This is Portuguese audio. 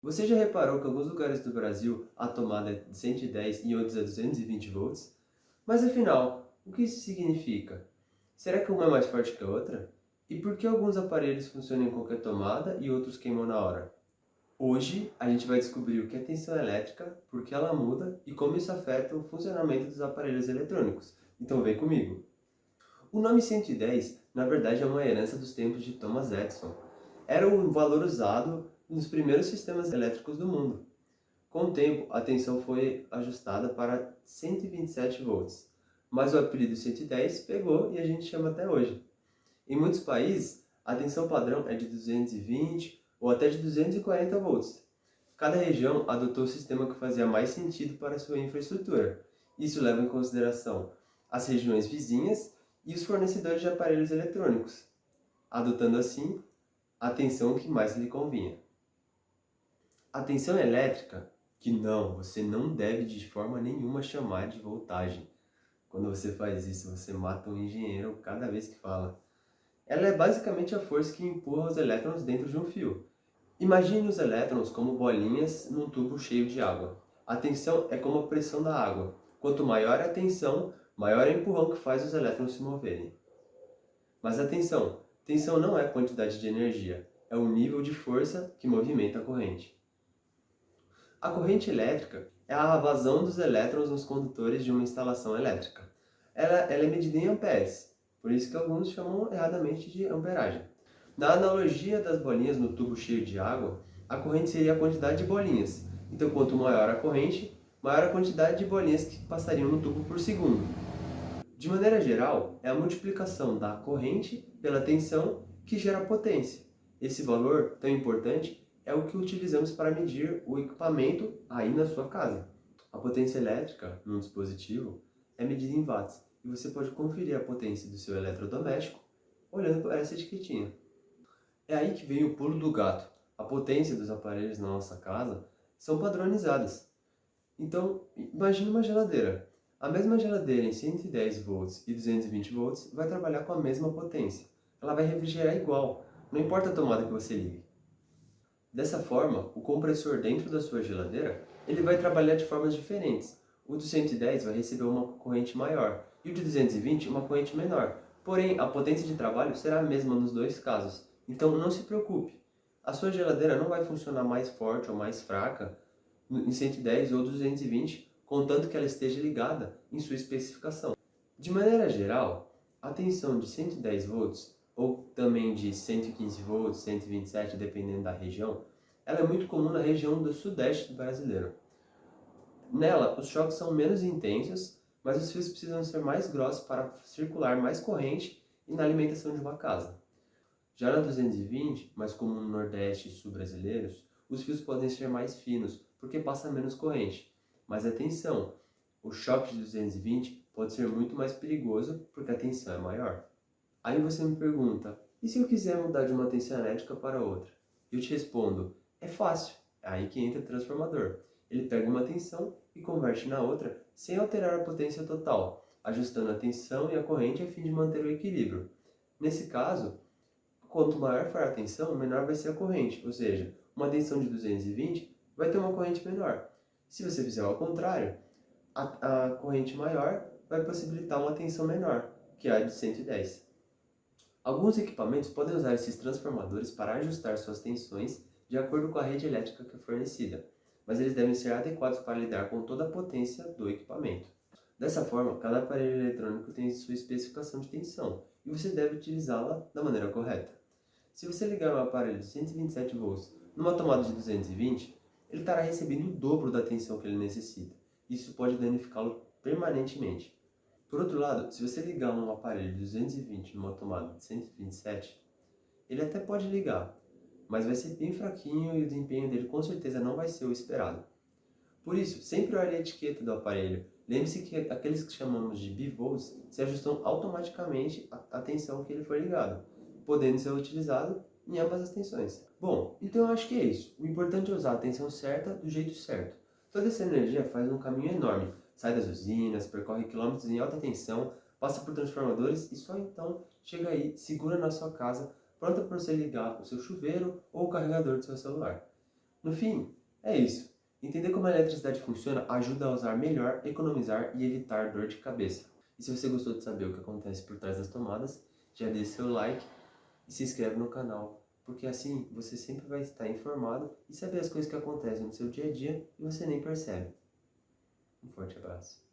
Você já reparou que em alguns lugares do Brasil a tomada é de 110 e outros é 220 volts? Mas afinal, o que isso significa? Será que uma é mais forte que a outra? E por que alguns aparelhos funcionam em qualquer tomada e outros queimam na hora? Hoje a gente vai descobrir o que é tensão elétrica, por que ela muda e como isso afeta o funcionamento dos aparelhos eletrônicos. Então vem comigo! O nome 110, na verdade, é uma herança dos tempos de Thomas Edison. Era o valor usado nos primeiros sistemas elétricos do mundo. Com o tempo, a tensão foi ajustada para 127 volts, mas o apelido 110 pegou e a gente chama até hoje. Em muitos países, a tensão padrão é de 220 ou até de 240 volts. Cada região adotou o sistema que fazia mais sentido para sua infraestrutura. Isso leva em consideração as regiões vizinhas e os fornecedores de aparelhos eletrônicos, adotando assim a tensão que mais lhe convinha. A tensão elétrica, que não, você não deve de forma nenhuma chamar de voltagem. Quando você faz isso, você mata um engenheiro cada vez que fala. Ela é basicamente a força que empurra os elétrons dentro de um fio. Imagine os elétrons como bolinhas num tubo cheio de água. A tensão é como a pressão da água. Quanto maior a tensão, maior é o empurrão que faz os elétrons se moverem. Mas atenção, tensão não é quantidade de energia, é o nível de força que movimenta a corrente. A corrente elétrica é a vazão dos elétrons nos condutores de uma instalação elétrica. Ela é medida em amperes, por isso que alguns chamam erradamente de amperagem. Na analogia das bolinhas no tubo cheio de água, a corrente seria a quantidade de bolinhas. Então, quanto maior a corrente, maior a quantidade de bolinhas que passariam no tubo por segundo. De maneira geral, é a multiplicação da corrente pela tensão que gera potência. Esse valor tão importante é o que utilizamos para medir o equipamento aí na sua casa. A potência elétrica num dispositivo é medida em watts e você pode conferir a potência do seu eletrodoméstico olhando para essa etiquetinha. É aí que vem o pulo do gato. A potência dos aparelhos na nossa casa são padronizadas. Então, imagine uma geladeira. A mesma geladeira em 110 volts e 220 volts vai trabalhar com a mesma potência. Ela vai refrigerar igual, não importa a tomada que você ligue. Dessa forma, o compressor dentro da sua geladeira, ele vai trabalhar de formas diferentes. O de 110 vai receber uma corrente maior e o de 220 uma corrente menor. Porém, a potência de trabalho será a mesma nos dois casos. Então, não se preocupe. A sua geladeira não vai funcionar mais forte ou mais fraca em 110 ou 220, contanto que ela esteja ligada em sua especificação. De maneira geral, a tensão de 110 volts, ou também de 115 volts, 127, dependendo da região, ela é muito comum na região do sudeste brasileiro. Nela, os choques são menos intensos, mas os fios precisam ser mais grossos para circular mais corrente e na alimentação de uma casa. Já na 220, mais comum no Nordeste e Sul brasileiros, os fios podem ser mais finos, porque passa menos corrente. Mas atenção, o choque de 220 pode ser muito mais perigoso, porque a tensão é maior. Aí você me pergunta, e se eu quiser mudar de uma tensão elétrica para outra? Eu te respondo, é fácil, é aí que entra o transformador. Ele pega uma tensão e converte na outra, sem alterar a potência total, ajustando a tensão e a corrente a fim de manter o equilíbrio. Nesse caso, quanto maior for a tensão, menor vai ser a corrente, ou seja, uma tensão de 220 vai ter uma corrente menor. Se você fizer ao contrário, a corrente maior vai possibilitar uma tensão menor, que é a de 110. Alguns equipamentos podem usar esses transformadores para ajustar suas tensões de acordo com a rede elétrica que é fornecida, mas eles devem ser adequados para lidar com toda a potência do equipamento. Dessa forma, cada aparelho eletrônico tem sua especificação de tensão e você deve utilizá-la da maneira correta. Se você ligar um aparelho de 127 volts numa tomada de 220, ele estará recebendo o dobro da tensão que ele necessita. Isso pode danificá-lo permanentemente. Por outro lado, se você ligar um aparelho de 220 numa tomada de 127, ele até pode ligar, mas vai ser bem fraquinho e o desempenho dele com certeza não vai ser o esperado. Por isso, sempre olhe a etiqueta do aparelho. Lembre-se que aqueles que chamamos de bivolts se ajustam automaticamente à tensão que ele foi ligado, podendo ser utilizado em ambas as tensões. Bom, então eu acho que é isso. O importante é usar a tensão certa do jeito certo. Toda essa energia faz um caminho enorme. Sai das usinas, percorre quilômetros em alta tensão, passa por transformadores e só então chega aí, segura na sua casa, pronta para você ligar o seu chuveiro ou o carregador do seu celular. No fim, é isso. Entender como a eletricidade funciona ajuda a usar melhor, economizar e evitar dor de cabeça. E se você gostou de saber o que acontece por trás das tomadas, já deixe seu like e se inscreve no canal, porque assim você sempre vai estar informado e saber as coisas que acontecem no seu dia a dia e você nem percebe. Um forte abraço.